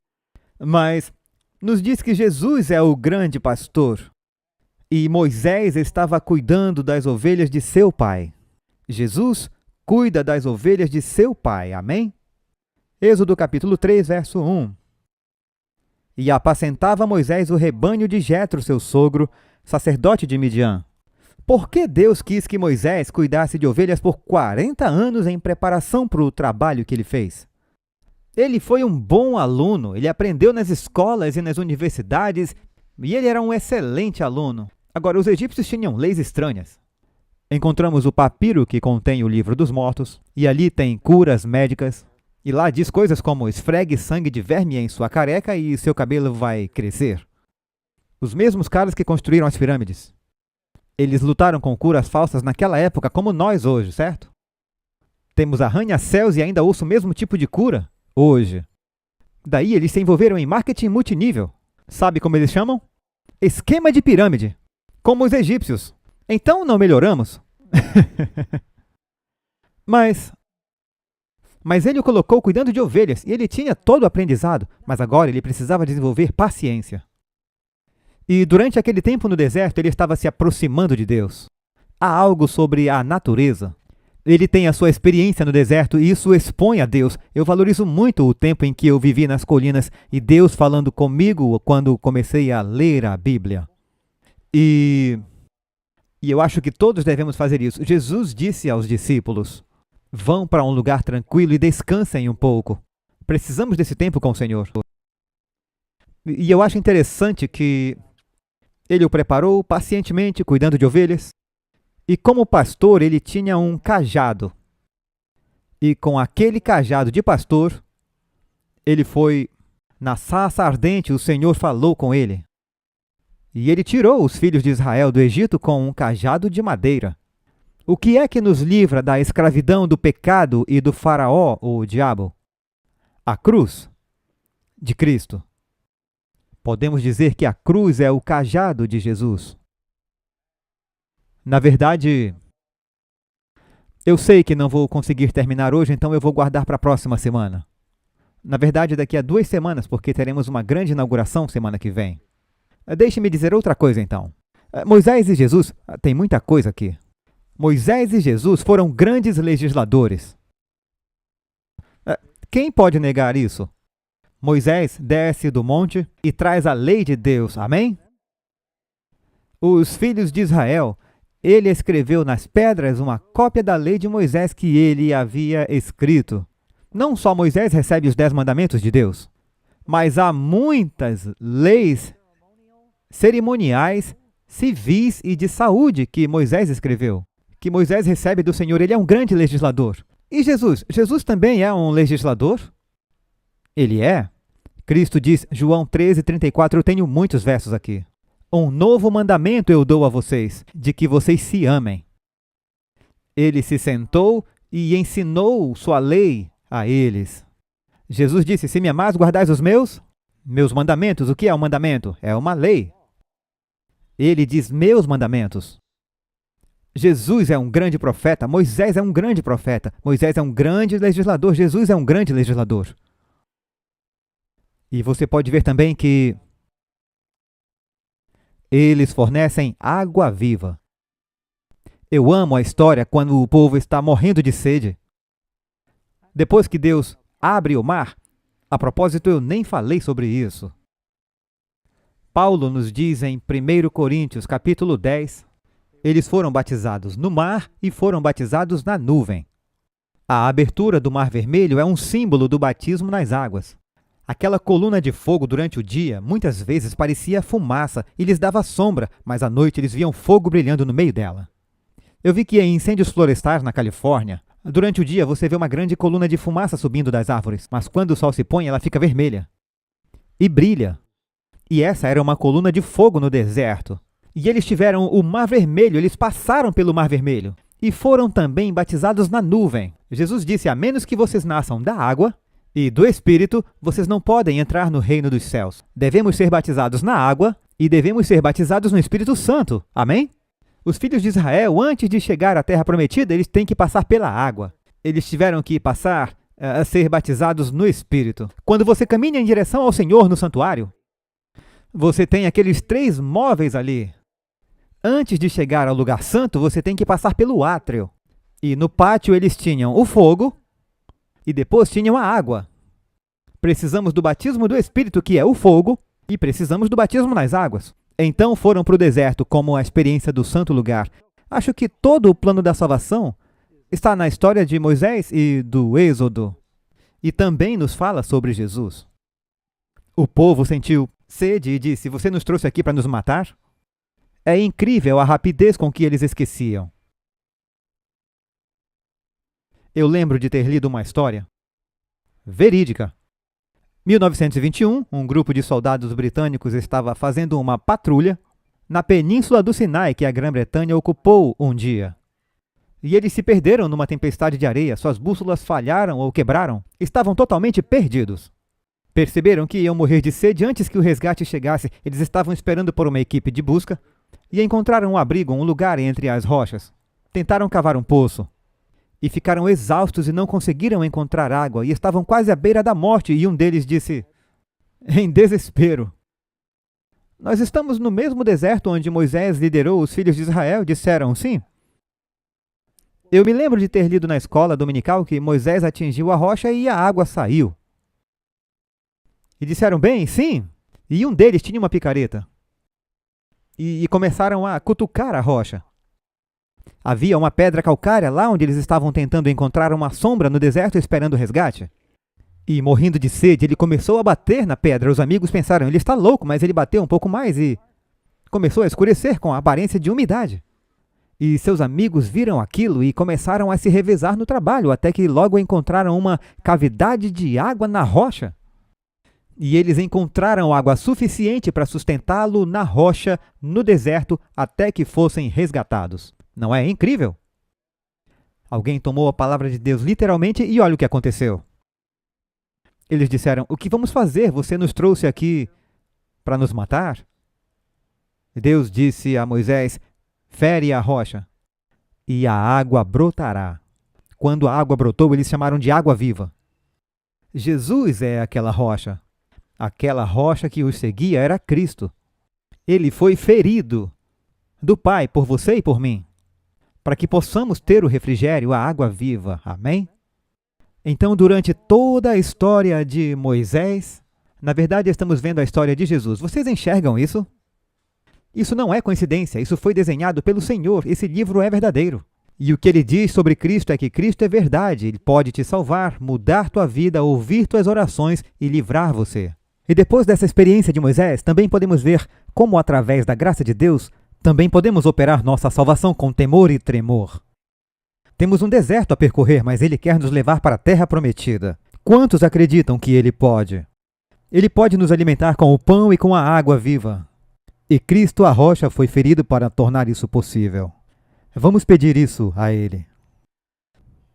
Mas nos diz que Jesus é o grande pastor. E Moisés estava cuidando das ovelhas de seu pai. Jesus cuida das ovelhas de seu pai. Amém? Êxodo capítulo 3, verso 1. E apacentava Moisés o rebanho de Jetro, seu sogro, sacerdote de Midian. Por que Deus quis que Moisés cuidasse de ovelhas por 40 anos em preparação para o trabalho que ele fez? Ele foi um bom aluno, ele aprendeu nas escolas e nas universidades, e ele era um excelente aluno. Agora, os egípcios tinham leis estranhas. Encontramos o papiro que contém o livro dos mortos, e ali tem curas médicas. E lá diz coisas como: esfregue sangue de verme em sua careca e seu cabelo vai crescer. Os mesmos caras que construíram as pirâmides. Eles lutaram com curas falsas naquela época, como nós hoje, certo? Temos arranha-céus e ainda ouço o mesmo tipo de cura hoje. Daí eles se envolveram em marketing multinível. Sabe como eles chamam? Esquema de pirâmide. Como os egípcios. Então não melhoramos? Mas ele o colocou cuidando de ovelhas e ele tinha todo o aprendizado, mas agora ele precisava desenvolver paciência. E durante aquele tempo no deserto, ele estava se aproximando de Deus. Há algo sobre a natureza. Ele tem a sua experiência no deserto e isso expõe a Deus. Eu valorizo muito o tempo em que eu vivi nas colinas e Deus falando comigo quando comecei a ler a Bíblia. E eu acho que todos devemos fazer isso. Jesus disse aos discípulos: vão para um lugar tranquilo e descansem um pouco. Precisamos desse tempo com o Senhor. E eu acho interessante que ele o preparou pacientemente, cuidando de ovelhas. E como pastor, ele tinha um cajado. E com aquele cajado de pastor, ele foi na sarça ardente, o Senhor falou com ele. E ele tirou os filhos de Israel do Egito com um cajado de madeira. O que é que nos livra da escravidão, do pecado e do faraó, o diabo? A cruz de Cristo. Podemos dizer que a cruz é o cajado de Jesus. Na verdade, eu sei que não vou conseguir terminar hoje, então eu vou guardar para a próxima semana. Na verdade, daqui a 2 semanas, porque teremos uma grande inauguração semana que vem. Deixe-me dizer outra coisa, então. Moisés e Jesus, tem muita coisa aqui. Moisés e Jesus foram grandes legisladores. Quem pode negar isso? Moisés desce do monte e traz a lei de Deus, amém? Os filhos de Israel, ele escreveu nas pedras uma cópia da lei de Moisés que ele havia escrito. Não só Moisés recebe os 10 mandamentos de Deus, mas há muitas leis cerimoniais, civis e de saúde que Moisés escreveu, que Moisés recebe do Senhor. Ele é um grande legislador. E Jesus? Jesus também é um legislador? Ele é. Cristo diz, João 13:34, eu tenho muitos versos aqui. Um novo mandamento eu dou a vocês, de que vocês se amem. Ele se sentou e ensinou sua lei a eles. Jesus disse, se me amais, guardais os meus mandamentos. O que é um mandamento? É uma lei. Ele diz, meus mandamentos. Jesus é um grande profeta, Moisés é um grande profeta, Moisés é um grande legislador, Jesus é um grande legislador. E você pode ver também que eles fornecem água viva. Eu amo a história quando o povo está morrendo de sede. Depois que Deus abre o mar, a propósito, eu nem falei sobre isso. Paulo nos diz em 1 Coríntios, capítulo 10, eles foram batizados no mar e foram batizados na nuvem. A abertura do Mar Vermelho é um símbolo do batismo nas águas. Aquela coluna de fogo durante o dia muitas vezes parecia fumaça e lhes dava sombra, mas à noite eles viam fogo brilhando no meio dela. Eu vi que em incêndios florestais na Califórnia, Durante o dia você vê uma grande coluna de fumaça subindo das árvores, mas quando o sol se põe ela fica vermelha e brilha. E essa era uma coluna de fogo no deserto. E eles tiveram o Mar Vermelho, eles passaram pelo Mar Vermelho e foram também batizados na nuvem. Jesus disse: a menos que vocês nasçam da água e do Espírito, vocês não podem entrar no reino dos céus. Devemos ser batizados na água e devemos ser batizados no Espírito Santo. Amém? Os filhos de Israel, antes de chegar à terra prometida, eles têm que passar pela água. Eles tiveram que passar a ser batizados no Espírito. Quando você caminha em direção ao Senhor no santuário, você tem aqueles 3 móveis ali. Antes de chegar ao lugar santo, você tem que passar pelo átrio. E no pátio eles tinham o fogo e depois tinham a água. Precisamos do batismo do Espírito, que é o fogo, e precisamos do batismo nas águas. Então foram para o deserto como a experiência do santo lugar. Acho que todo o plano da salvação está na história de Moisés e do Êxodo. E também nos fala sobre Jesus. O povo sentiu sede e disse: você nos trouxe aqui para nos matar? É incrível a rapidez com que eles esqueciam. Eu lembro de ter lido uma história verídica. 1921, um grupo de soldados britânicos estava fazendo uma patrulha na península do Sinai que a Grã-Bretanha ocupou um dia. E eles se perderam numa tempestade de areia, suas bússolas falharam ou quebraram, estavam totalmente perdidos. Perceberam que iam morrer de sede antes que o resgate chegasse. Eles estavam esperando por uma equipe de busca e encontraram um abrigo, um lugar entre as rochas. Tentaram cavar um poço e ficaram exaustos e não conseguiram encontrar água e estavam quase à beira da morte. E um deles disse, em desespero: nós estamos no mesmo deserto onde Moisés liderou os filhos de Israel. Disseram: sim. Eu me lembro de ter lido na escola dominical que Moisés atingiu a rocha e a água saiu. E disseram: bem, sim. E um deles tinha uma picareta. E começaram a cutucar a rocha. Havia uma pedra calcária lá onde eles estavam tentando encontrar uma sombra no deserto esperando o resgate. E morrendo de sede, ele começou a bater na pedra. Os amigos pensaram: ele está louco, mas ele bateu um pouco mais e começou a escurecer com a aparência de umidade. E seus amigos viram aquilo e começaram a se revezar no trabalho, até que logo encontraram uma cavidade de água na rocha. E eles encontraram água suficiente para sustentá-lo na rocha, no deserto, até que fossem resgatados. Não é incrível? Alguém tomou a palavra de Deus literalmente e olha o que aconteceu. Eles disseram: o que vamos fazer? Você nos trouxe aqui para nos matar? E Deus disse a Moisés: fere a rocha e a água brotará. Quando a água brotou, eles chamaram de água viva. Jesus é aquela rocha. Aquela rocha que os seguia era Cristo. Ele foi ferido do Pai por você e por mim, para que possamos ter o refrigério, a água viva. Amém? Então, durante toda a história de Moisés, na verdade estamos vendo a história de Jesus. Vocês enxergam isso? Isso não é coincidência, isso foi desenhado pelo Senhor. Esse livro é verdadeiro. E o que ele diz sobre Cristo é que Cristo é verdade. Ele pode te salvar, mudar tua vida, ouvir tuas orações e livrar você. E depois dessa experiência de Moisés, também podemos ver como, através da graça de Deus, também podemos operar nossa salvação com temor e tremor. Temos um deserto a percorrer, mas Ele quer nos levar para a terra prometida. Quantos acreditam que Ele pode? Ele pode nos alimentar com o pão e com a água viva. E Cristo, a rocha, foi ferido para tornar isso possível. Vamos pedir isso a Ele.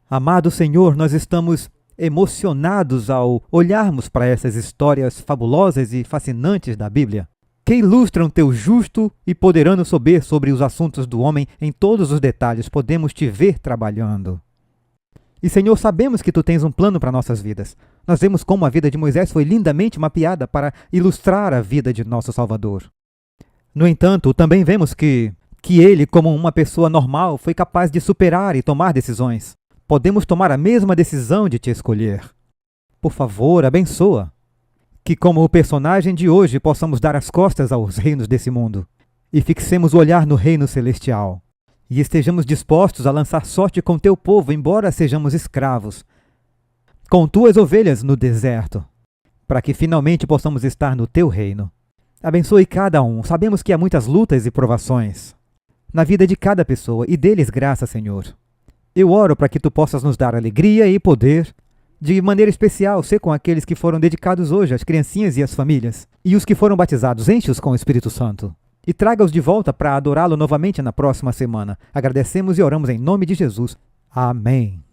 Amado Senhor, nós estamos emocionados ao olharmos para essas histórias fabulosas e fascinantes da Bíblia, que ilustram teu justo e poderano saber sobre os assuntos do homem em todos os detalhes. Podemos te ver trabalhando. E, Senhor, sabemos que tu tens um plano para nossas vidas. Nós vemos como a vida de Moisés foi lindamente mapeada para ilustrar a vida de nosso Salvador. No entanto, também vemos que ele, como uma pessoa normal, foi capaz de superar e tomar decisões. Podemos tomar a mesma decisão de te escolher. Por favor, abençoa. Que, como o personagem de hoje, possamos dar as costas aos reinos desse mundo e fixemos o olhar no reino celestial. E estejamos dispostos a lançar sorte com teu povo, embora sejamos escravos, com tuas ovelhas no deserto, para que finalmente possamos estar no teu reino. Abençoe cada um. Sabemos que há muitas lutas e provações na vida de cada pessoa, e deles graça, Senhor. Eu oro para que tu possas nos dar alegria e poder, de maneira especial, ser com aqueles que foram dedicados hoje, as criancinhas e as famílias, e os que foram batizados, enche-os com o Espírito Santo. E traga-os de volta para adorá-lo novamente na próxima semana. Agradecemos e oramos em nome de Jesus. Amém.